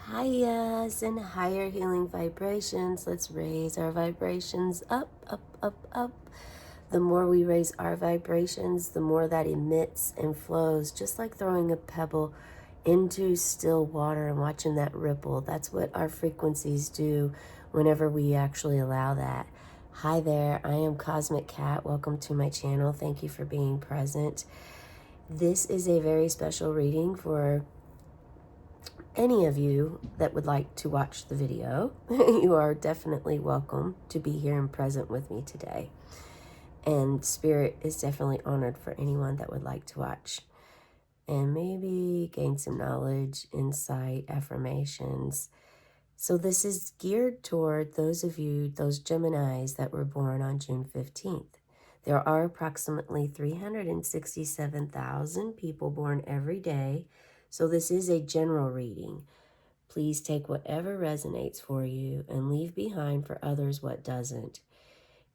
Highs and higher healing vibrations. Let's raise our vibrations up, up, up, up. The more we raise our vibrations, the more that emits and flows, just like throwing a pebble into still water and watching that ripple. That's what our frequencies do whenever we actually allow that. Hi there, I am Cosmic Cat. Welcome to my channel. Thank you for being present. This is a very special reading for any of you that would like to watch the video. You are definitely welcome to be here and present with me today. And Spirit is definitely honored for anyone that would like to watch and maybe gain some knowledge, insight, affirmations. So this is geared toward those of you, those Geminis that were born on June 15th. There are approximately 367,000 people born every day. So this is a general reading. Please take whatever resonates for you and leave behind for others what doesn't.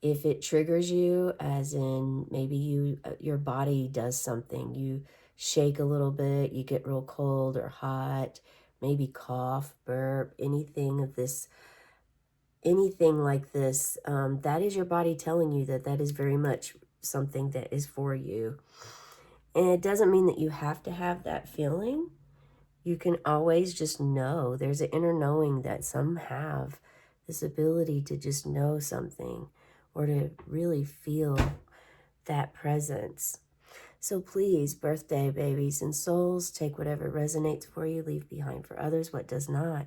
If it triggers you, as in maybe your body does something, you shake a little bit, you get real cold or hot, maybe cough, burp, anything like this, that is your body telling you that that is very much something that is for you. And it doesn't mean that you have to have that feeling. You can always just know. There's an inner knowing that some have, this ability to just know something or to really feel that presence. So please, birthday babies and souls, take whatever resonates for you, leave behind for others what does not.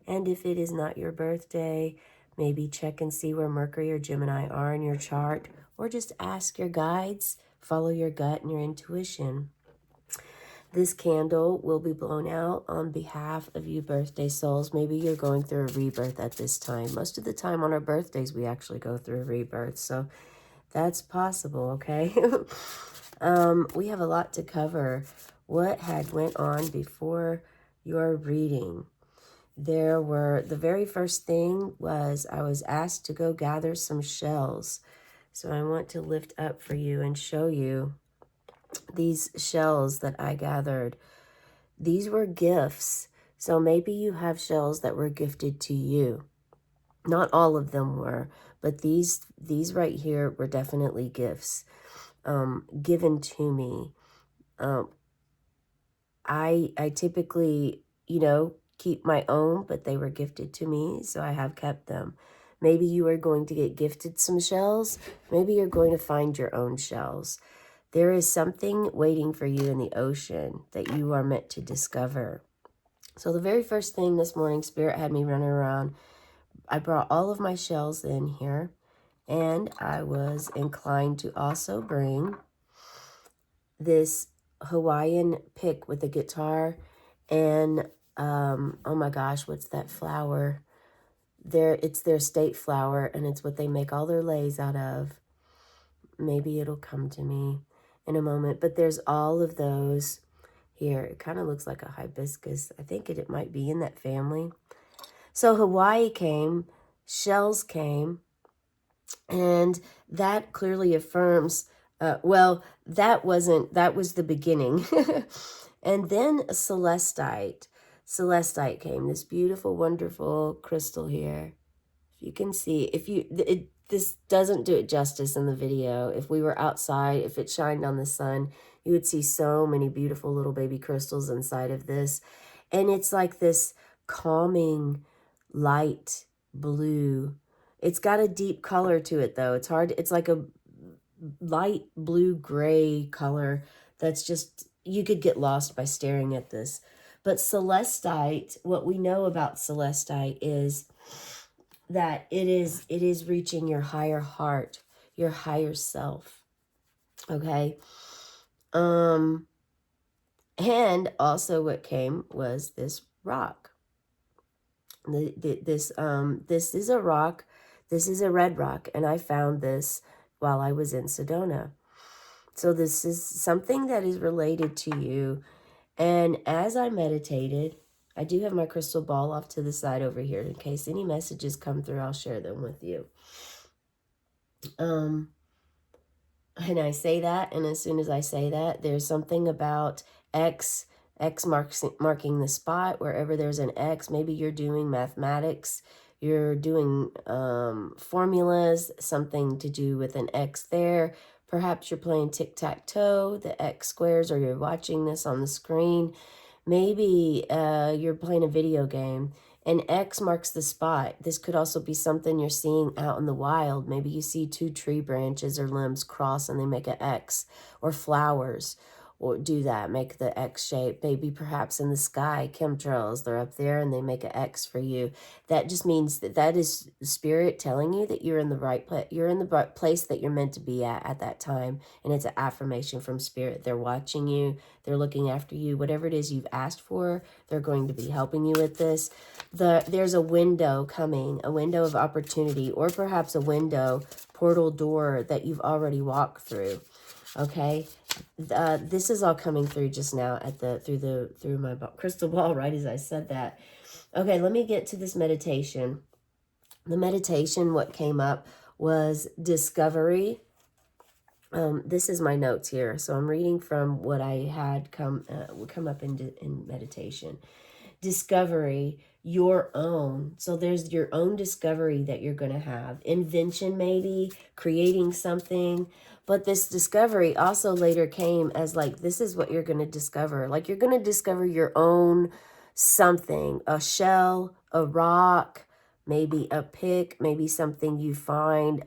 And if it is not your birthday, maybe check and see where Mercury or Gemini are in your chart, or just ask your guides, follow your gut and your intuition. This candle will be blown out on behalf of you birthday souls. Maybe you're going through a rebirth at this time. Most of the time on our birthdays, we actually go through a rebirth. So that's possible, okay? We have a lot to cover. What had went on before your reading? The very first thing was I was asked to go gather some shells. So I want to lift up for you and show you these shells that I gathered. These were gifts. So maybe you have shells that were gifted to you. Not all of them were, but these right here were definitely gifts given to me. I typically, keep my own, but they were gifted to me, so I have kept them. Maybe you are going to get gifted some shells. Maybe you're going to find your own shells. There is something waiting for you in the ocean that you are meant to discover. So the very first thing this morning, Spirit had me running around. I brought all of my shells in here, and I was inclined to also bring this Hawaiian pick with a guitar and, oh my gosh, what's that flower? It's their state flower, and it's what they make all their leis out of. Maybe it'll come to me in a moment, but there's all of those here. It kind of looks like a hibiscus. I think it might be in that family. So Hawaii came, shells came, and that clearly affirms, that was the beginning. And then celestite came, this beautiful, wonderful crystal here. If you can see, this doesn't do it justice in the video. If we were outside, if it shined on the sun, you would see so many beautiful little baby crystals inside of this. And it's like this calming light blue. It's got a deep color to it though. It's like a light blue gray color that's just, you could get lost by staring at this. But celestite, what we know about celestite is that it is reaching your higher heart, your higher self. Okay. And also what came was this rock. This is a rock. This is a red rock, and I found this while I was in Sedona. So this is something that is related to you. And as I meditated, I do have my crystal ball off to the side over here. In case any messages come through, I'll share them with you. And I say that, and as soon as I say that, there's something about X X marking the spot. Wherever there's an X, maybe you're doing mathematics, you're doing formulas, something to do with an X there. Perhaps you're playing tic-tac-toe, the X squares, or you're watching this on the screen. Maybe you're playing a video game and X marks the spot. This could also be something you're seeing out in the wild. Maybe you see two tree branches or limbs cross and they make an X, or flowers or do that, make the X shape. Maybe perhaps in the sky, chemtrails, they're up there and they make an X for you. That just means that that is spirit telling you that you're in the right place. You're in the place that you're meant to be at that time. And it's an affirmation from spirit. They're watching you. They're looking after you. Whatever it is you've asked for, they're going to be helping you with this. There's a window coming, a window of opportunity, or perhaps a window, portal door that you've already walked through. Okay, this is all coming through just now at through my crystal ball, right as I said that. Okay, let me get to this meditation. The meditation, what came up was discovery. This is my notes here, so I'm reading from what I had come up in meditation. Discovery, your own. So there's your own discovery that you're going to have. Invention, maybe creating something. But this discovery also later came as like, this is what you're going to discover. Like you're going to discover your own something, a shell, a rock, maybe a pick, maybe something you find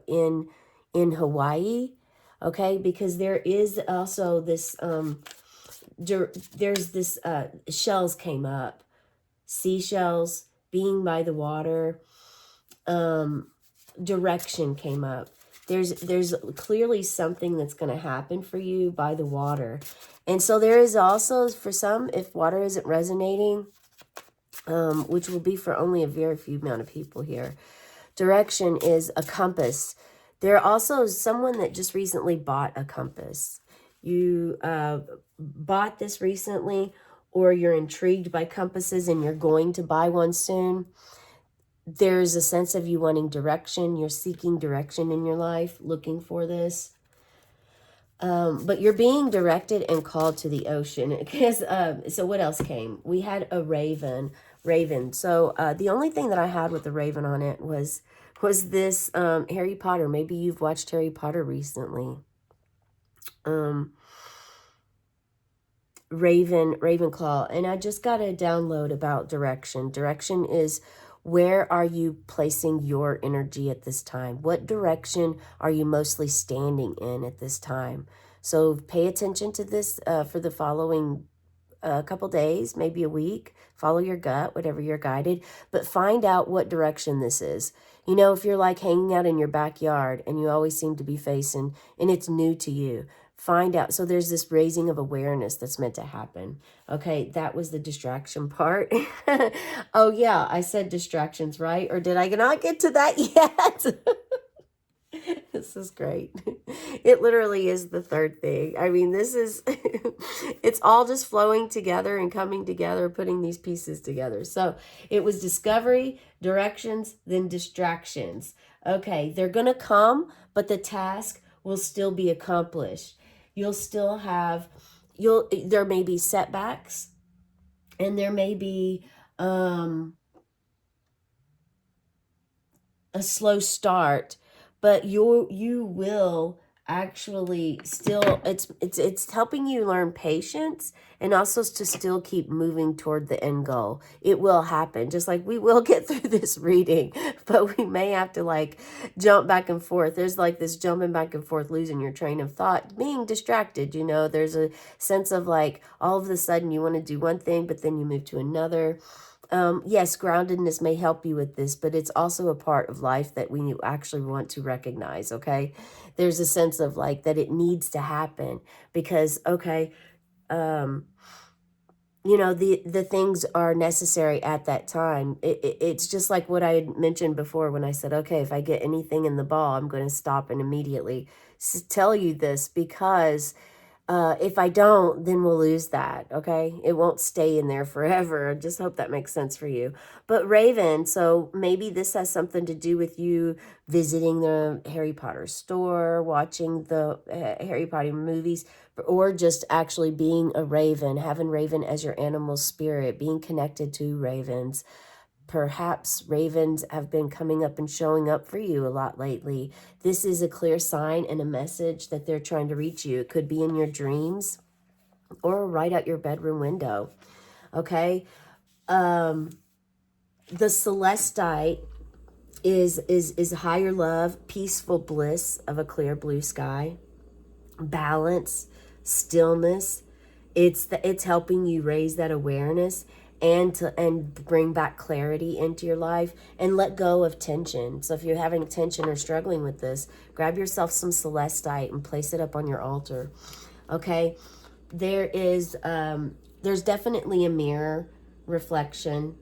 in Hawaii. Okay, because there is also this there's this shells came up, seashells, being by the water, direction came up. There's clearly something that's going to happen for you by the water. And so there is also, for some, if water isn't resonating, which will be for only a very few amount of people here, direction is a compass. There also is someone that just recently bought a compass. You bought this recently, or you're intrigued by compasses and you're going to buy one soon. There's a sense of you wanting direction. You're seeking direction in your life, looking for this. But you're being directed and called to the ocean. Because so what else came? We had a raven. So the only thing that I had with the raven on it was this Harry Potter. Maybe you've watched Harry Potter recently. Ravenclaw. And I just got a download about direction. Direction is, where are you placing your energy at this time? What direction are you mostly standing in at this time? So pay attention to this for the following couple days, maybe a week. Follow your gut, whatever you're guided, but find out what direction this is. You know, if you're like hanging out in your backyard and you always seem to be facing, and it's new to you, find out. So there's this raising of awareness that's meant to happen. Okay, that was the distraction part. Oh yeah, I said distractions, right? Or did I not get to that yet? This is great. It literally is the third thing. I mean, this is, it's all just flowing together and coming together, putting these pieces together. So it was discovery, directions, then distractions. Okay, they're going to come, but the task will still be accomplished. You'll still have, there may be setbacks, and there may be a slow start, but you will actually still, it's helping you learn patience, and also to still keep moving toward the end goal. It will happen, just like we will get through this reading, but we may have to like jump back and forth. There's like this jumping back and forth, losing your train of thought, being distracted. You know, there's a sense of like all of a sudden you want to do one thing, but then you move to another. Yes, groundedness may help you with this, but it's also a part of life that we actually want to recognize, okay? There's a sense of like that it needs to happen because, okay, you know, the things are necessary at that time. It's just like what I had mentioned before when I said, okay, if I get anything in the ball, I'm going to stop and immediately tell you this, because If I don't, then we'll lose that, okay? It won't stay in there forever. I just hope that makes sense for you. But Raven, so maybe this has something to do with you visiting the Harry Potter store, watching the Harry Potter movies, or just actually being a raven, having Raven as your animal spirit, being connected to ravens. Perhaps ravens have been coming up and showing up for you a lot lately. This is a clear sign and a message that they're trying to reach you. It could be in your dreams or right out your bedroom window. Okay? The celestite is higher love, peaceful bliss of a clear blue sky, balance, stillness. It's helping you raise that awareness and bring back clarity into your life and let go of tension. So if you're having tension or struggling with this, grab yourself some celestite and place it up on your altar. Okay? There's definitely a mirror reflection.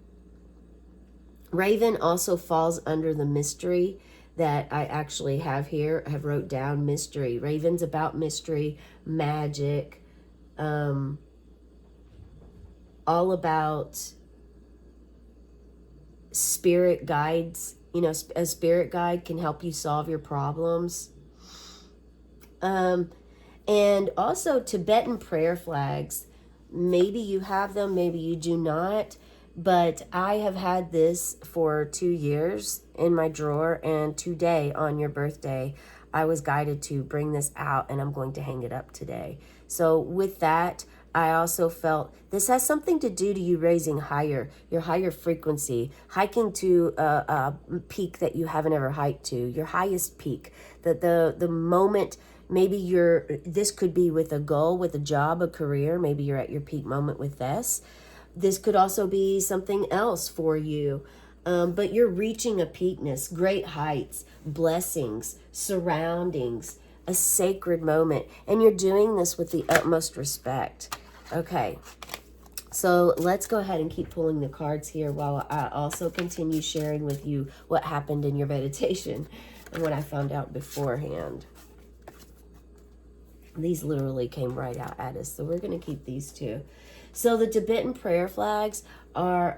Raven also falls under the mystery that I actually have here. I have wrote down mystery. Raven's about mystery, magic, all about spirit guides. You know, a spirit guide can help you solve your problems. And also Tibetan prayer flags. Maybe you have them, maybe you do not. But I have had this for 2 years in my drawer, and today, on your birthday, I was guided to bring this out, and I'm going to hang it up today. So with that, I also felt this has something to do to you raising higher, your higher frequency, hiking to a peak that you haven't ever hiked to, your highest peak, the moment. Maybe this could be with a goal, with a job, a career. Maybe you're at your peak moment with this. This could also be something else for you. But you're reaching a peakness, great heights, blessings, surroundings, a sacred moment. And you're doing this with the utmost respect. Okay, so let's go ahead and keep pulling the cards here while I also continue sharing with you what happened in your meditation and what I found out beforehand. These literally came right out at us, so we're going to keep these two. So the Tibetan prayer flags are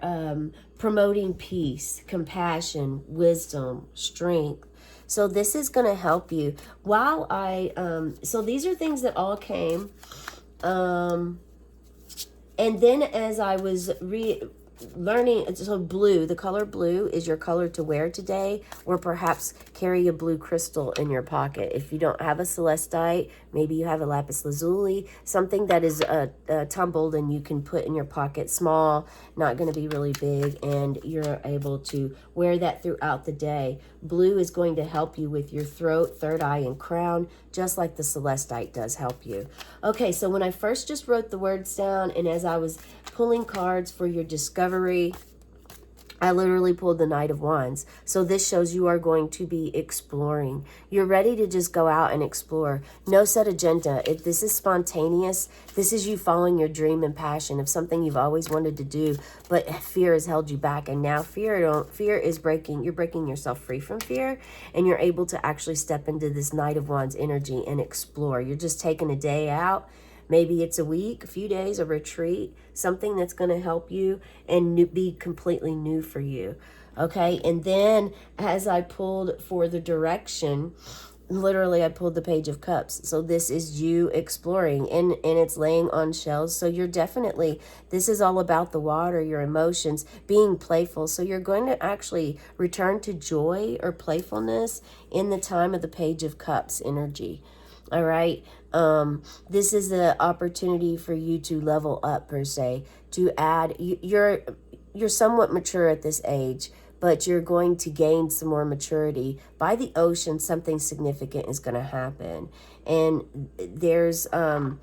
promoting peace, compassion, wisdom, strength. So this is going to help you. So these are things that all came. And then as I was learning, so blue, the color blue is your color to wear today, or perhaps carry a blue crystal in your pocket. If you don't have a celestite, maybe you have a lapis lazuli, something that is tumbled and you can put in your pocket, small, not going to be really big, and you're able to wear that throughout the day. Blue is going to help you with your throat, third eye, and crown, just like the celestite does help you. Okay, so when I first just wrote the words down, and as I was pulling cards for your discovery, I literally pulled the Knight of Wands. So this shows you are going to be exploring. You're ready to just go out and explore. No set agenda. If this is spontaneous, this is you following your dream and passion of something you've always wanted to do, but fear has held you back. And now fear is breaking. You're breaking yourself free from fear, and you're able to actually step into this Knight of Wands energy and explore. You're just taking a day out. Maybe it's a week, a few days, a retreat, something that's going to help you and be completely new for you. Okay, and then as I pulled for the direction, literally I pulled the Page of Cups. So this is you exploring, and it's laying on shells. So you're definitely, this is all about the water, your emotions, being playful. So you're going to actually return to joy or playfulness in the time of the Page of Cups energy. All right. This is the opportunity for you to level up, per se, to add. You're somewhat mature at this age, but you're going to gain some more maturity. By the ocean, something significant is going to happen. And there's, again,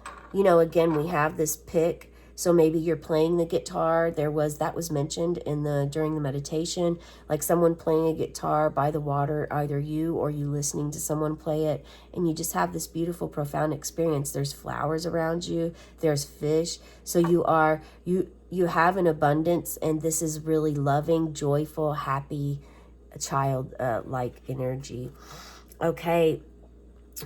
we have this pick. So maybe you're playing the guitar. That was mentioned during the meditation, like someone playing a guitar by the water, either you or you listening to someone play it, and you just have this beautiful, profound experience. There's flowers around you. There's fish. So you have an abundance, and this is really loving, joyful, happy, child like energy. Okay.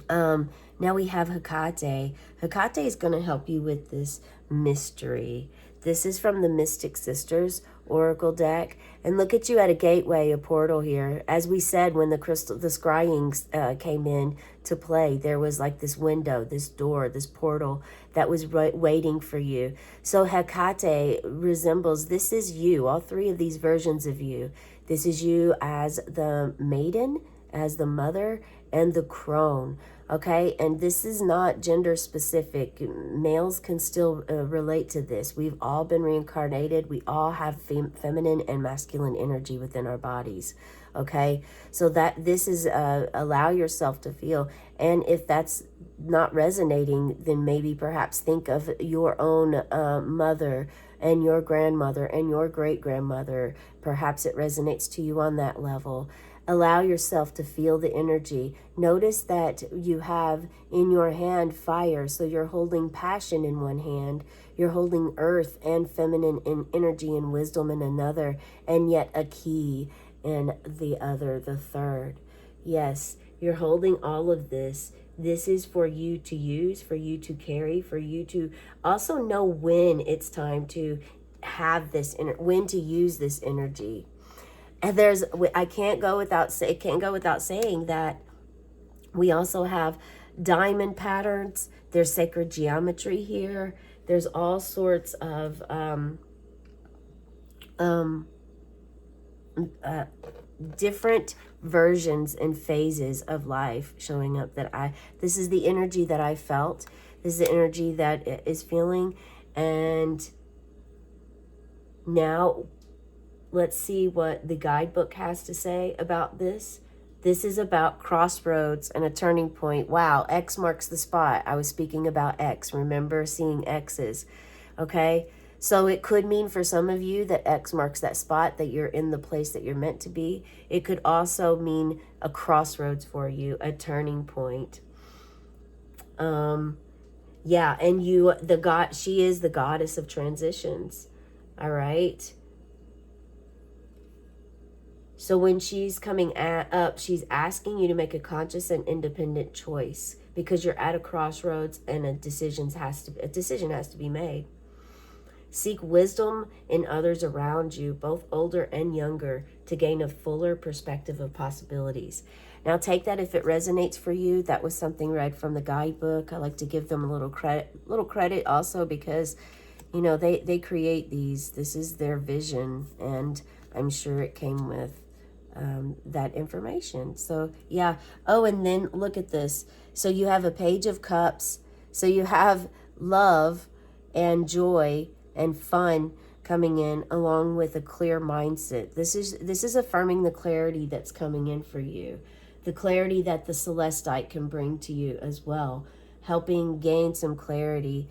Now we have Hecate. Hecate is going to help you with this mystery. This is from the Mystic Sisters Oracle deck. And look at you at a gateway, a portal here. As we said, when the scrying came in to play, there was like this window, this door, this portal that was waiting for you. So Hecate resembles, this is you, all three of these versions of you. This is you as the maiden, as the mother, and the crone. Okay, and this is not gender specific. Males can still relate to this. We've all been reincarnated. We all have feminine and masculine energy within our bodies. Okay, so that this is allow yourself to feel. And if that's not resonating, then maybe perhaps think of your own mother and your grandmother and your great grandmother. Perhaps it resonates to you on that level. Allow yourself to feel the energy. Notice that you have in your hand fire, so you're holding passion in one hand, you're holding earth and feminine energy and wisdom in another, and yet a key in the other, the third. Yes, you're holding all of this. This is for you to use, for you to carry, for you to also know when it's time to have this, when to use this energy. And I can't go without saying that we also have diamond patterns. There's sacred geometry here. There's all sorts of different versions and phases of life showing up this is the energy that I felt. This is the energy that is feeling. And now let's see what the guidebook has to say about this. This is about crossroads and a turning point. Wow, X marks the spot. I was speaking about X. Remember seeing X's, okay? So it could mean for some of you that X marks that spot, that you're in the place that you're meant to be. It could also mean a crossroads for you, a turning point. Yeah, and she is the goddess of transitions, all right? So when she's coming up, she's asking you to make a conscious and independent choice because you're at a crossroads and a decision has to be made. Seek wisdom in others around you, both older and younger, to gain a fuller perspective of possibilities. Now take that if it resonates for you. That was something read from the guidebook. I like to give them a little credit also because, you know, they create these. This is their vision, and I'm sure it came with that information. So yeah. Oh, and then look at this. So you have a Page of Cups. So you have love and joy and fun coming in along with a clear mindset. This is affirming the clarity that's coming in for you. The clarity that the Celestite can bring to you as well. Helping gain some clarity.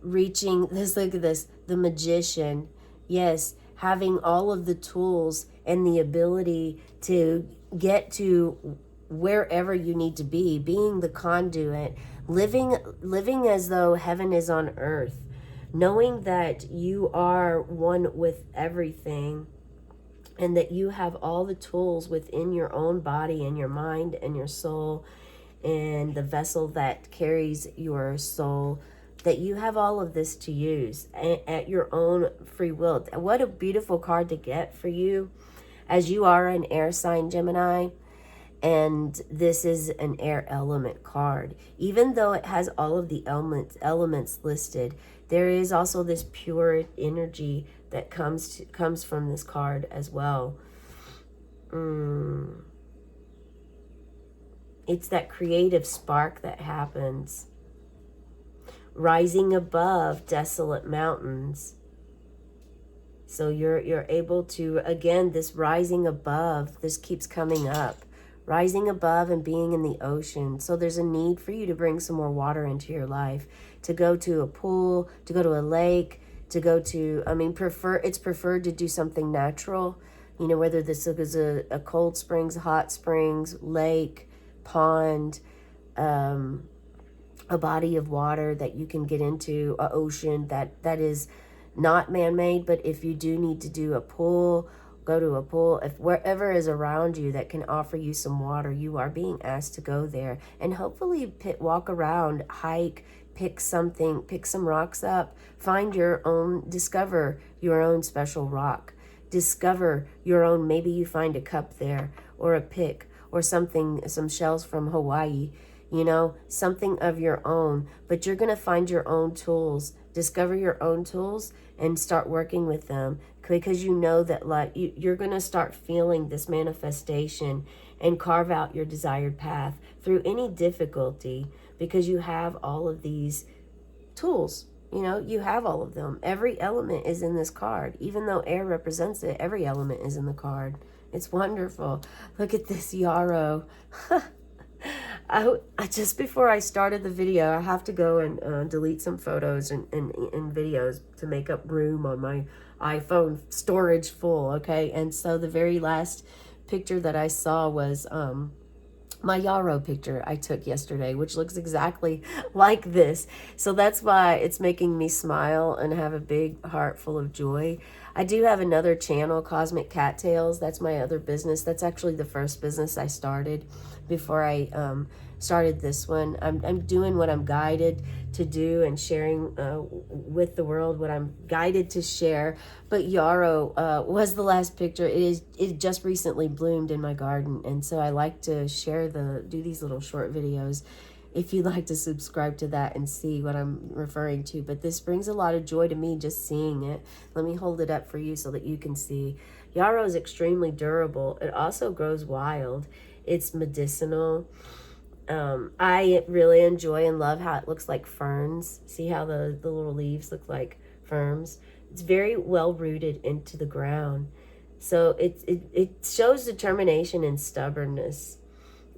Reaching this, look at this, the Magician. Yes, having all of the tools and the ability to get to wherever you need to be, being the conduit, living as though heaven is on earth, knowing that you are one with everything and that you have all the tools within your own body and your mind and your soul and the vessel that carries your soul, that you have all of this to use at your own free will. What a beautiful card to get for you, as you are an air sign, Gemini, and this is an air element card. Even though it has all of the elements listed, there is also this pure energy that comes from this card as well. It's that creative spark that happens. Rising above desolate mountains. So you're able to, again, this rising above, this keeps coming up. Rising above and being in the ocean. So there's a need for you to bring some more water into your life. To go to a pool, to go to a lake, to go to, it's preferred to do something natural. You know, whether this is a cold springs, hot springs, lake, pond, a body of water that you can get into, an ocean that is not man-made. But if you do need to do a pool, go to a pool. If wherever is around you that can offer you some water, you are being asked to go there and hopefully walk around, hike, pick some rocks up, find your own, discover your own special rock, discover your own, maybe you find a cup there or a pick or something, some shells from Hawaii, you know, something of your own, but you're going to find your own tools, discover your own tools and start working with them, because you know that like you're going to start feeling this manifestation and carve out your desired path through any difficulty, because you have all of these tools. You know, you have all of them. Every element is in this card. Even though air represents it, every element is in the card. It's wonderful. Look at this yarrow. I just before I started the video, I have to go and delete some photos and videos to make up room on my iPhone storage full, okay? And so the very last picture that I saw was my yarrow picture I took yesterday, which looks exactly like this. So that's why it's making me smile and have a big heart full of joy. I do have another channel, Cosmic Cattails. That's my other business. That's actually the first business I started before I started this one. I'm doing what I'm guided to do and sharing with the world what I'm guided to share. But yarrow was the last picture. It just recently bloomed in my garden, and so I like to share do these little short videos. If you'd like to subscribe to that and see what I'm referring to. But this brings a lot of joy to me just seeing it. Let me hold it up for you so that you can see. Yarrow is extremely durable. It also grows wild. It's medicinal. I really enjoy and love how it looks like ferns. See how the little leaves look like ferns? It's very well rooted into the ground. So it shows determination and stubbornness.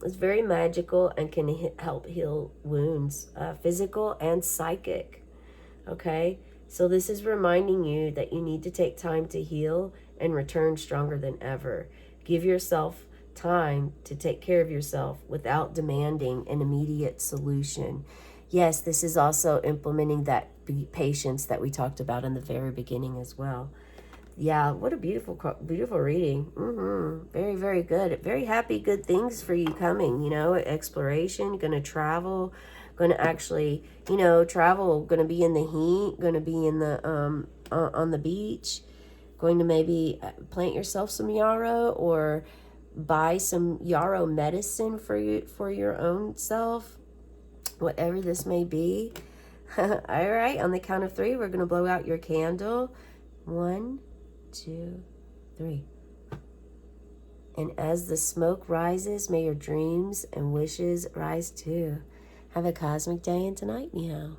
It's very magical and can help heal wounds, physical and psychic. Okay? So this is reminding you that you need to take time to heal and return stronger than ever. Give yourself time to take care of yourself without demanding an immediate solution. Yes, this is also implementing that patience that we talked about in the very beginning as well. Yeah, what a beautiful reading. Very, very good. Very happy, good things for you coming, you know, exploration, going to travel, going to actually, you know, travel, going to be in the heat, going to be in the, on the beach, going to maybe plant yourself some yarrow or buy some yarrow medicine for you, for your own self, whatever this may be. All right, on the count of 3, we're going to blow out your candle. 1, 2, 3. And as the smoke rises, may your dreams and wishes rise too. Have a cosmic day and tonight, meow.